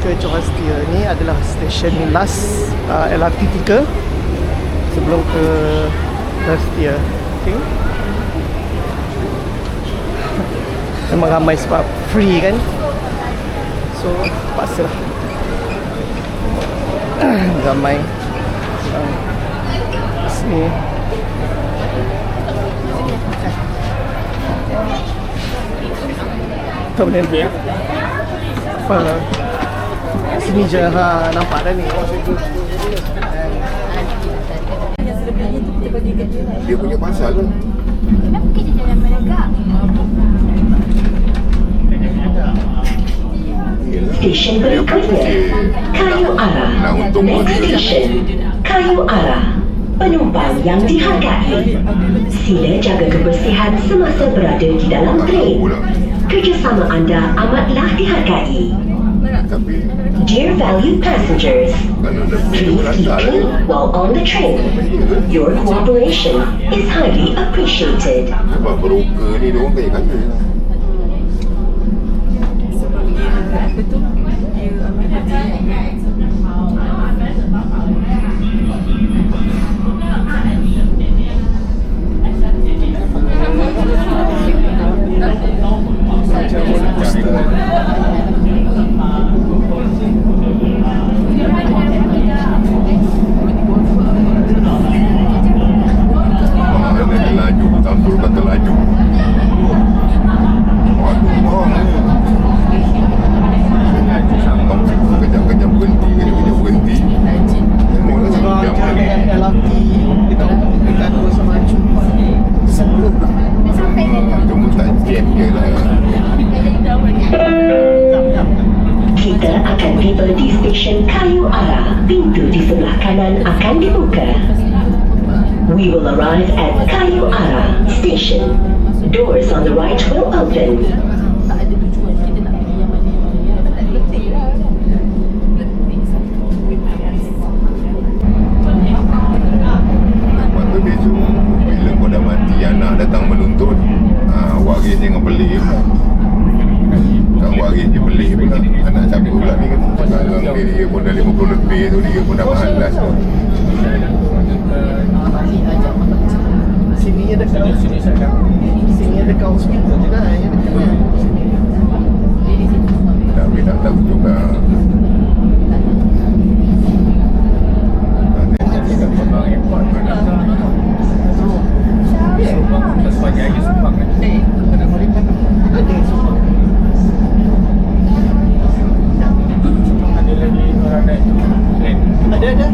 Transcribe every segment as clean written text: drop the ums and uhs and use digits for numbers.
ke Johor Steel ni adalah stesen last LRT 3 sebelum ke Johor Steel. Okay. Memang ramai sebab free kan, so paksa lah ramai sini. Tak boleh apa sini je ha, nampak dah ni. Dia punya pasal tu. Kenapa kita jalan menegak? Stesen berikutnya Kayu Arah. Next station Kayu Arah. Penumpang yang dihargai, sila jaga kebersihan semasa berada di dalam tren. Kerjasama anda amatlah dihargai. Dear valued passengers, please keep clean while on the train. Your cooperation is highly appreciated. Sebab broker ni dia orang kaya-kaya. Betul. Dia ambil hati. Laju, campur kata laju. Waduh, kejap-kejap berhenti, kejap-kejap berhenti. Tengoklah satu jam lagi. LRT dekat Kuala Maju sebelum Cuma tak jam je lah. Kita akan tiba di stesen Kayu Arah. Pintu di sebelah kanan akan dibuka. We will arrive at Kayu Arah Station. Doors on the right will open. Tak ada tujuan kita nak pergi yang mana yang tak letih lah. Lepas tu besok, bila kau dah mati, anak datang menuntut, waris jangan beli pula. Tak waris je beli pula. Anak siapa pula ni kan? Sekarang dia pun dah 50 lebih tu, dia pun dah malas tu. sini ada dekat hospital juga yang dekat sini. Tapi tak tahu juga. Ada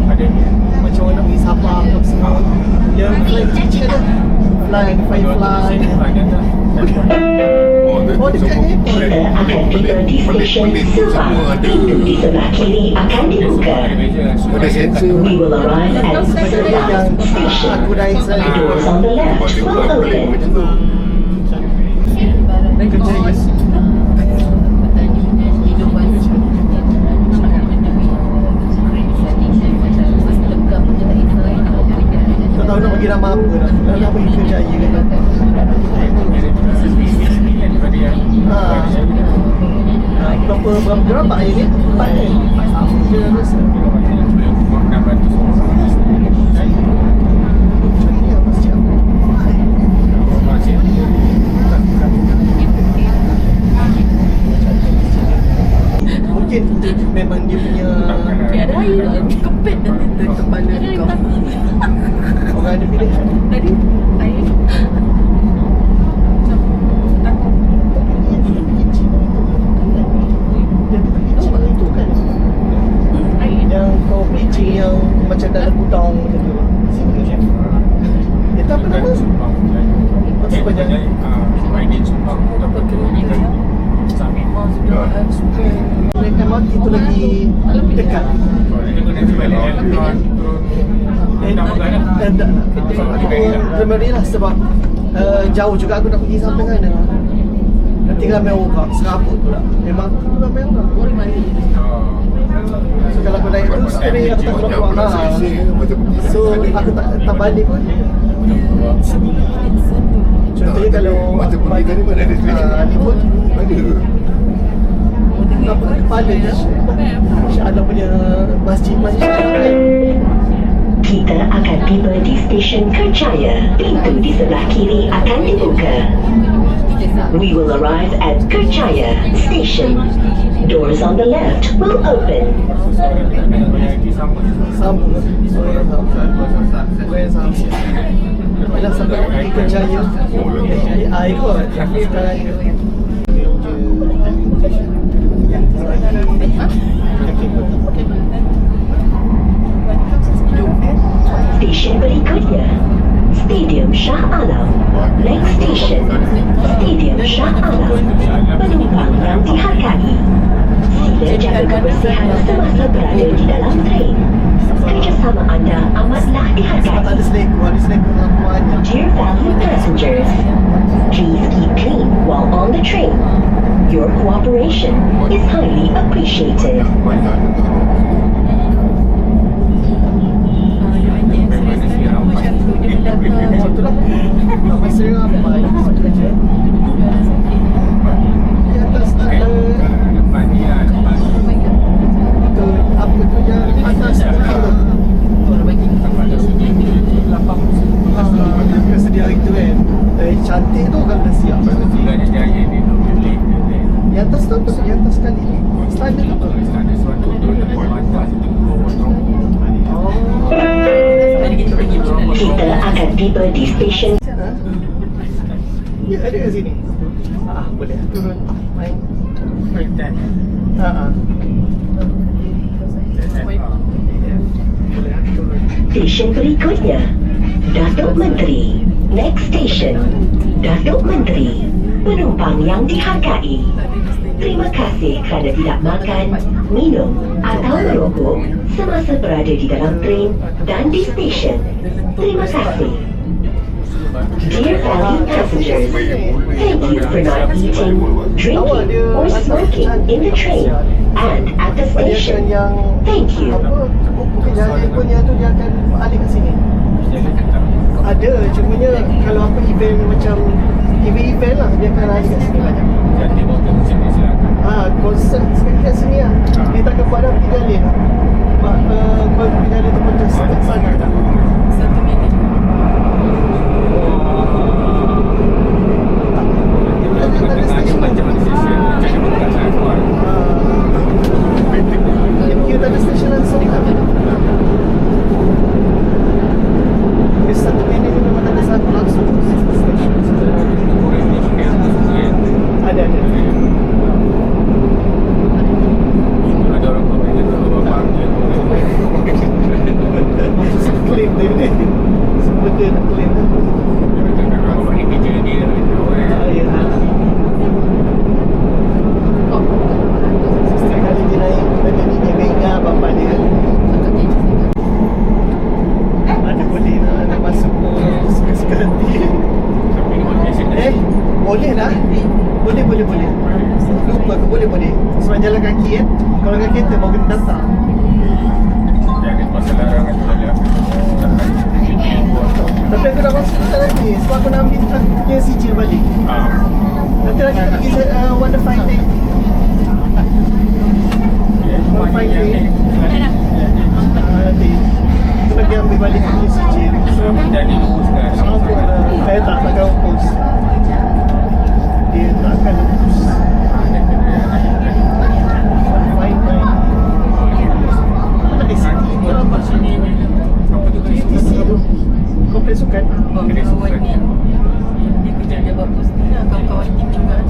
macam orang nak pergi Sabah ke semua. Yang flight kecil ada. Firefly. Oh, dekat ni. Kita akan tiba di stesen Subang. Pintu di sebelah kiri akan dibuka. Ada sensor. We will arrive at Subang Station. The doors on the left will open. Kerja tak tahu nak bagi nama apa dah. Nak bagi Kerjaya kan. Berapa gerabak air ni? 4 ni? Dia rasa. Mungkin memang dia punya Ada air lah. Kepit nanti kepala kau. orang ada pilihan. Tadi air. Yang kau bleaching yang macam dalam gudang macam tu. Itu apa nama? Sepanjang MRT tu lagi dekat. Aku berilah sebab jauh juga aku nak pergi sampai sana. Nanti ramai orang, serabut pula. Memang tu ramai orang. So kalau aku naik tu sekali aku tak keluar. So aku tak balik pun. Contohnya kalau mata pendidikan ni mana ada sini? ni pun Ada ke? apa kepala je. Syahada punya masjid Syahada. Kita akan tiba di stesen Kerjaya. Pintu di sebelah kiri akan dibuka. We will arrive at Kerjaya Station. Doors on the left will open. Sambung. Bila sampai di Kerjaya, ikut sekarang ni. Stesen berikutnya, Stadium Shah Alam. Next station, Stadium Shah Alam. Penumpang yang dihargai, sila jaga kebersihan semasa berada di dalam train. Kerjasama anda amatlah dihargai. Ada seleko lampuannya. Dear valued passengers, please keep clean while on the train. Your cooperation is highly appreciated. Itulah. Masa ramai kerja. Di atas ada tu apa tu yang atas tu. Dia sedia itu kan. Cantik tu kan dah siap. Di atas tu apa tu? Di atas sekali ni. Standard tu apa? Oh. Kita akan tiba di stesen. Ya, ada kat sini. Boleh turun main. Stesen berikutnya, Datuk Menteri. Next station, Datuk Menteri. Penumpang yang dihargai, terima kasih kerana tidak makan, minum atau merokok semasa berada di dalam train dan di stesen. Terima kasih. Dear valued passengers, thank you for not eating, drinking or smoking in the train and at the station. Thank you. Bukan jalan punya tu dia akan alih ke sini. Ada, cumanya kalau apa event macam event lah dia akan alih kat sini banyak. Konsert kat sini lah. Dia tak akan buat dah pergi alih. Kalau pergi alih tu macam sana tak? 1 minit. Ada stesen dia pergi tak ada stesen langsung tak? Dia 1 minit ni memang tak ada satu langsung stesen. Ada. Claim dia ni. Semua dia nak claim. Ya. Setiap kali dia naik, benda ni dia ingat bapak dia. Mana boleh nak masuk suka-suka hati. Boleh lah. Boleh. Lupa ke boleh. Sebab jalan kaki kan. Kalau kaki kereta baru kena datang. Tapi aku dah masuk tak lagi. Sebab aku nak ambil punya sijil balik. Nanti lagi kita pergi Wonder Fine Day. Wonder Fine Day. Nanti kita pergi ambil balik punya sijil. Saya tak akan hapus. Dia tak akan hapus. Fine Day. Mana di sini? Apa sini? TTC tu. Kompleks sukan. Kawan-kawan ni dia kerja dia bagus ni lah. Kawan-kawan ni juga.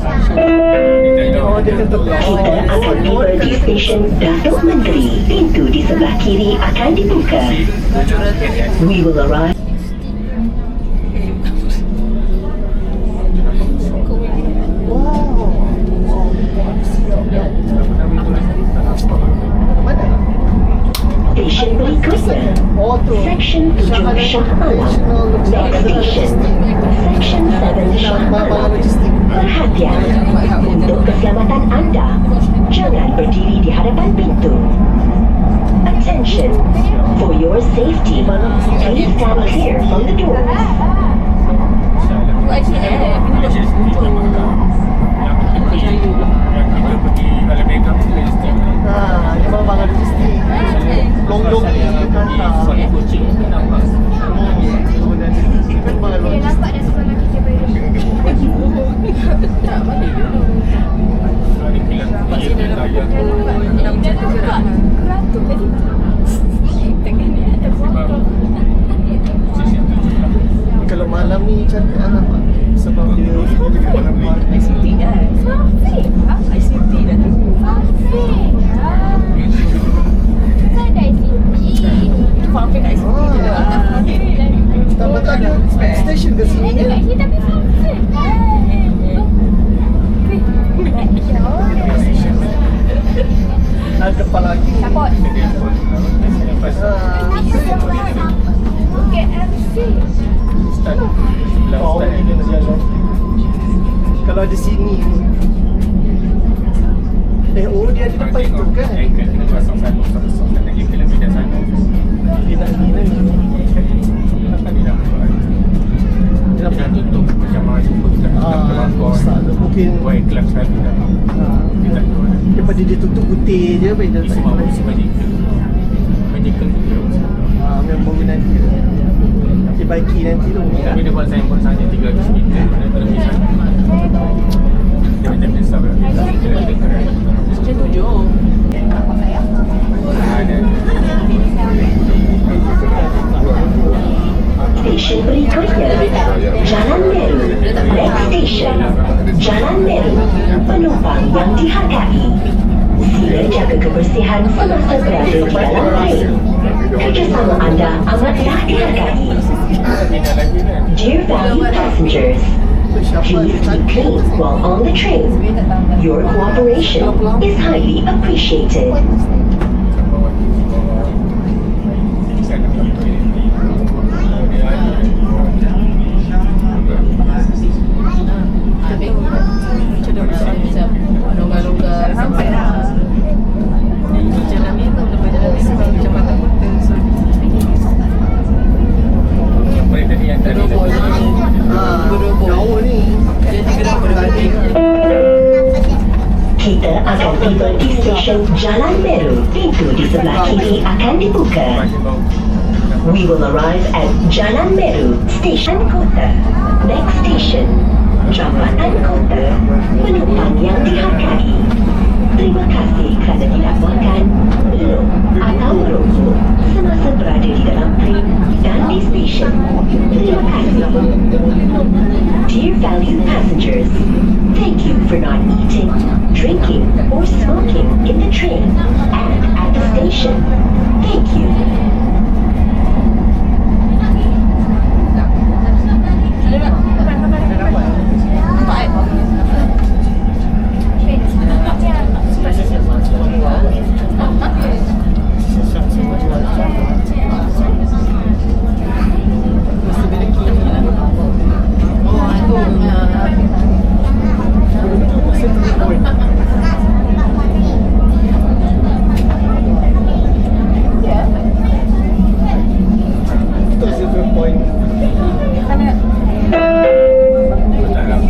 Oh, dia kata Kita akan tiba di stesen Datuk Menteri. Pintu di sebelah kiri akan dibuka. We will arrive. mana? Stesen berikutnya, Oh tu. Section 7 Shah Alam. Next station, Section 7 Shah Alam. Perhatian, untuk keselamatan anda, jangan berdiri di hadapan pintu. Attention, for your safety, please stand clear from the doors. Yang kita pergi Alameda ayah. Nak macam tu gerak. Kalau malam ni cantik lah nampak. Sebab dia malam ni ICT kan? ICT dah tu. Faham kat ICT je lah. tambah tak ada station ke sini ni. Ada depan lagi. Oh, ini dia nak jalan. Kalau ada sini. Oh dia ada depan itu kan? Dia nak ni lagi. Dia nak tutup macam mana pun tak mungkin buat kelas sekali dah. Dia tak jual. daripada dia tutup putih je apa dia tak Semua musim magical. Magical tu. memang nanti dibaiki nanti tu. Tapi dia buat signboard saja 300 meter. Dia lebih sana. Dia macam besar lah. Macam tu je. Ada. Stesen berikutnya Jalan Meru. Next station Jalan Meru. Penumpang yang dihargai, sila jaga kebersihan semasa berada di dalam train. Kerjasama anda amatlah dihargai. Dear valued passengers, please keep clean while on the train. Your cooperation is highly appreciated. Macam dah masuk macam longgar-longgar sampai Jalan Meru lepas Jalan Meru sampai Jambatan Kota. So Boleh tadi yang tadi Jauh ni. jadi gerak berbalik. Kita akan tiba di stesen Jalan Meru. Pintu di sebelah kiri akan dibuka. We will arrive at Jalan Meru, Stesen Kota. Next station, Jambatan Kota. Penumpang yang dihargai, terima kasih kerana tidak makan, minum atau merokok semasa berada di dalam train dan di stesen. Terima kasih. Dear valued passengers, thank you for not eating, drinking or smoking in the train and at the station. Thank you.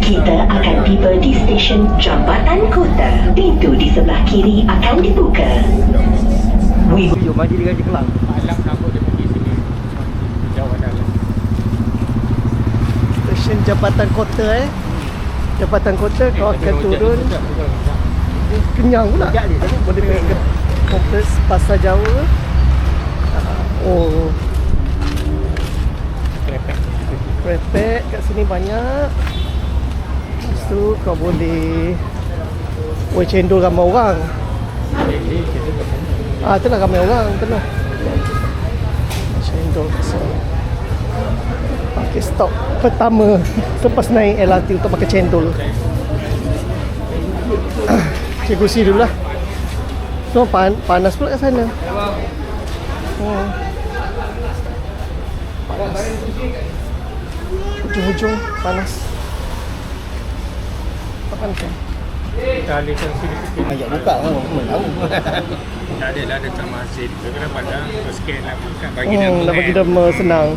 Kita akan tiba di stesen Jambatan Kota. Pintu di sebelah kiri akan dibuka. Jom mari dia gaji Kelang. Alam kenapa dia pergi sini? Jauh dalam. Stesen Jambatan Kota Jambatan Kota kau akan turun. Kenyang pula. Boleh pergi ke kompleks Pasar Jawa. Oh, krepek kat sini banyak. Lepas tu kau boleh cendol ramai orang. Itulah ramai orang tengah. Cendol kat sini. Pakai stop pertama selepas naik LRT untuk makan cendol. Cikgu si dulu lah. So panas pula kat sana. Panas. Hujung-hujung panas. Papan kan? Kita alihkan sini sikit. Ayat buka kan, aku tahu. Tak ada lah dekat masjid. Kita kena pandang, scan lah. Bagi nama Nak bagi nama senang.